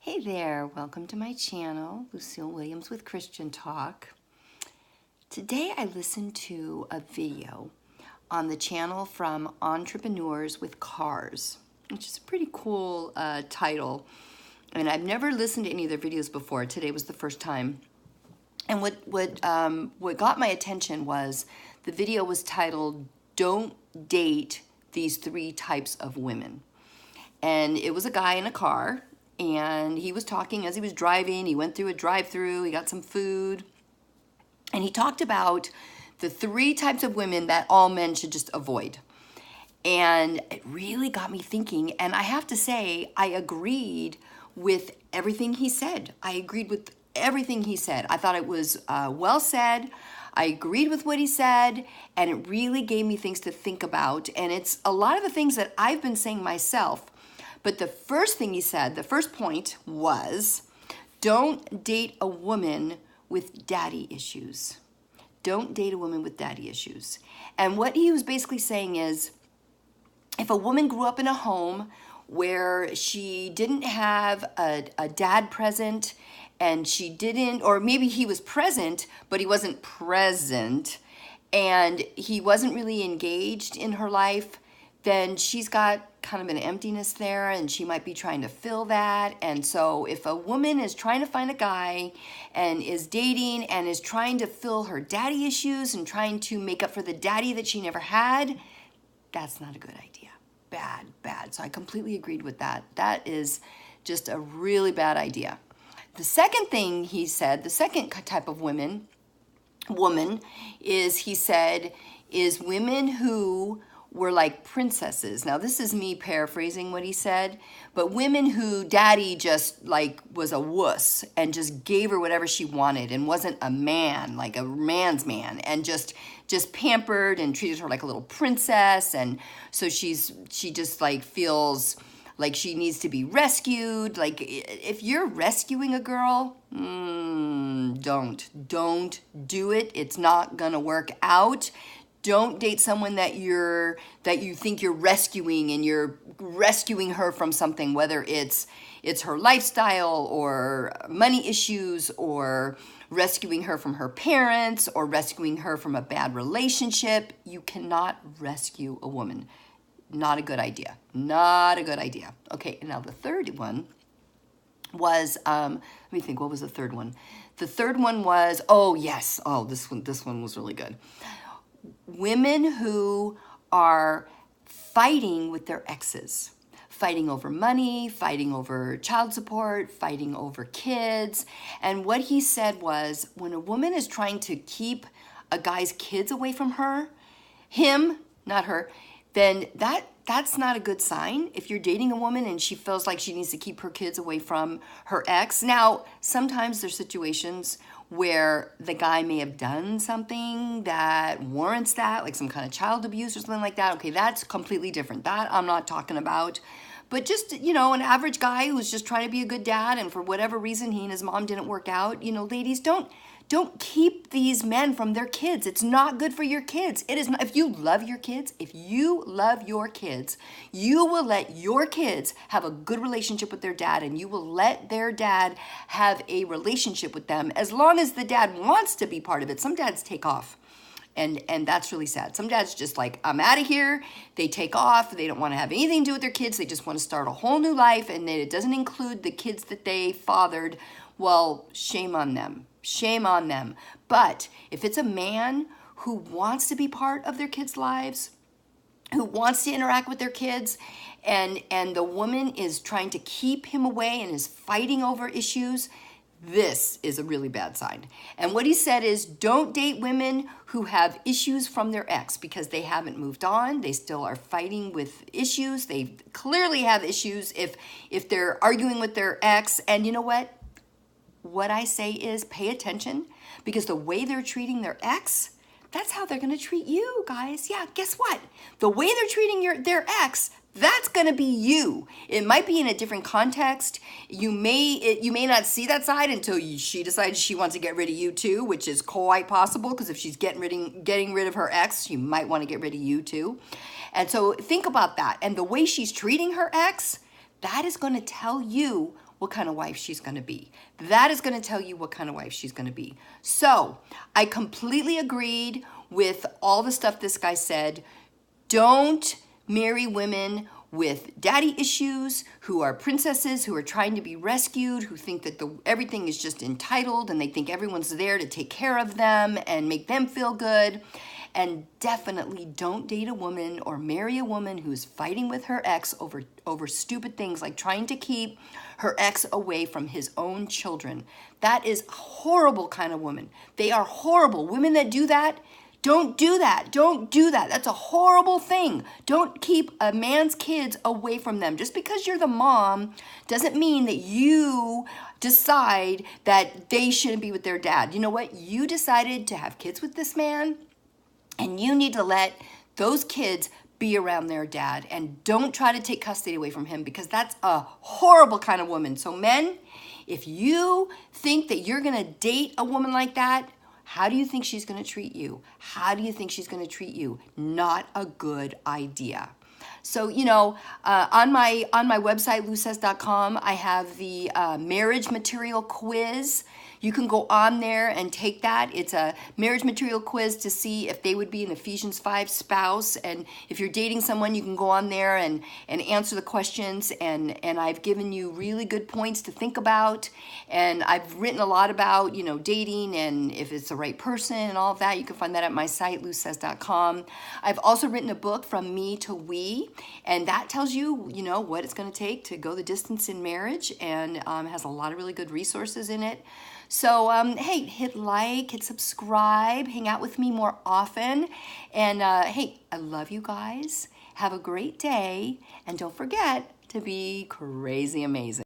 Hey there, welcome to my channel, Lucille Williams with Christian Talk. Today I listened to a video on the channel from Entrepreneurs with Cars, which is a pretty cool title. And I've never listened to any of their videos before. Today was the first time. And what got my attention was the video was titled, "Don't Date These 3 Types of Women." And it was a guy in a car, and he was talking as he was driving. He went through a drive-through, he got some food, and he talked about the 3 types of women that all men should just avoid. And it really got me thinking, and I have to say, I agreed with everything he said. I agreed with everything he said. I thought it was well said. I agreed with what he said, and it really gave me things to think about. And it's a lot of the things that I've been saying myself. But the first thing he said, the first point was, don't date a woman with daddy issues. Don't date a woman with daddy issues. And what he was basically saying is, if a woman grew up in a home where she didn't have a dad present, and she didn't, or maybe he was present, but he wasn't present, and he wasn't really engaged in her life, then she's got kind of an emptiness there, and she might be trying to fill that. And so if a woman is trying to find a guy and is dating and is trying to fill her daddy issues and trying to make up for the daddy that she never had, that's not a good idea. Bad. So I completely agreed with that. That is just a really bad idea. The second thing he said, the second type of woman is, he said, is women who were like princesses. Now, this is me paraphrasing what he said, but women who daddy just like was a wuss and just gave her whatever she wanted and wasn't a man, like a man's man, and just pampered and treated her like a little princess. And so she just like feels like she needs to be rescued. Like, if you're rescuing a girl, don't do it. It's not gonna work out. Don't date someone that you think you're rescuing, and you're rescuing her from something, whether it's her lifestyle or money issues, or rescuing her from her parents, or rescuing her from a bad relationship. You cannot rescue a woman. Not a good idea. Not a good idea. Okay, and now the third one was, let me think, what was the third one? The third one was, this one was really good. Women who are fighting with their exes, fighting over money, fighting over child support, fighting over kids. And what he said was, when a woman is trying to keep a guy's kids away from him, not her, then that's not a good sign. If you're dating a woman and she feels like she needs to keep her kids away from her ex. Now, sometimes there's situations where the guy may have done something that warrants that, like some kind of child abuse or something like that. Okay, that's completely different. That I'm not talking about. But just, an average guy who's just trying to be a good dad, and for whatever reason he and his mom didn't work out, ladies, don't keep these men from their kids. It's not good for your kids. It is not. If you love your kids, you will let your kids have a good relationship with their dad, and you will let their dad have a relationship with them, as long as the dad wants to be part of it. Some dads take off. And that's really sad. Some dads just like, I'm out of here. They take off. They don't want to have anything to do with their kids. They just want to start a whole new life, and it doesn't include the kids that they fathered. Well, shame on them. Shame on them. But if it's a man who wants to be part of their kids' lives, who wants to interact with their kids, and the woman is trying to keep him away and is fighting over issues, this is a really bad sign. And what he said is, don't date women who have issues from their ex, because they haven't moved on. They still are fighting with issues. They clearly have issues if they're arguing with their ex. And you know what? What I say is, pay attention, because the way they're treating their ex, that's how they're going to treat you, guys. Yeah, guess what? The way they're treating their ex, that's going to be you. It might be in a different context. You may not see that side until she decides she wants to get rid of you too, which is quite possible, because if she's getting rid of her ex, she might want to get rid of you too. And so think about that. And the way she's treating her ex, that is going to tell you what kind of wife she's going to be. That is going to tell you what kind of wife she's going to be. So I completely agreed with all the stuff this guy said. Don't marry women with daddy issues, who are princesses, who are trying to be rescued, who think that everything is just entitled and they think everyone's there to take care of them and make them feel good. And definitely don't date a woman or marry a woman who's fighting with her ex over stupid things like trying to keep her ex away from his own children. That is a horrible kind of woman. They are horrible. Women that do that, don't do that. Don't do that. That's a horrible thing. Don't keep a man's kids away from them. Just because you're the mom doesn't mean that you decide that they shouldn't be with their dad. You know what? You decided to have kids with this man, and you need to let those kids be around their dad, and don't try to take custody away from him, because that's a horrible kind of woman. So men, if you think that you're going to date a woman like that, how do you think she's going to treat you? How do you think she's going to treat you? Not a good idea. So, on my website, luces.com, I have the marriage material quiz. You can go on there and take that. It's a marriage material quiz to see if they would be an Ephesians 5 spouse. And if you're dating someone, you can go on there and answer the questions. And I've given you really good points to think about. And I've written a lot about, dating and if it's the right person and all of that. You can find that at my site, luces.com. I've also written a book, From Me to We. And that tells you, what it's going to take to go the distance in marriage, and has a lot of really good resources in it. So, hey, hit like, hit subscribe, hang out with me more often. And hey, I love you guys. Have a great day. And don't forget to be crazy amazing.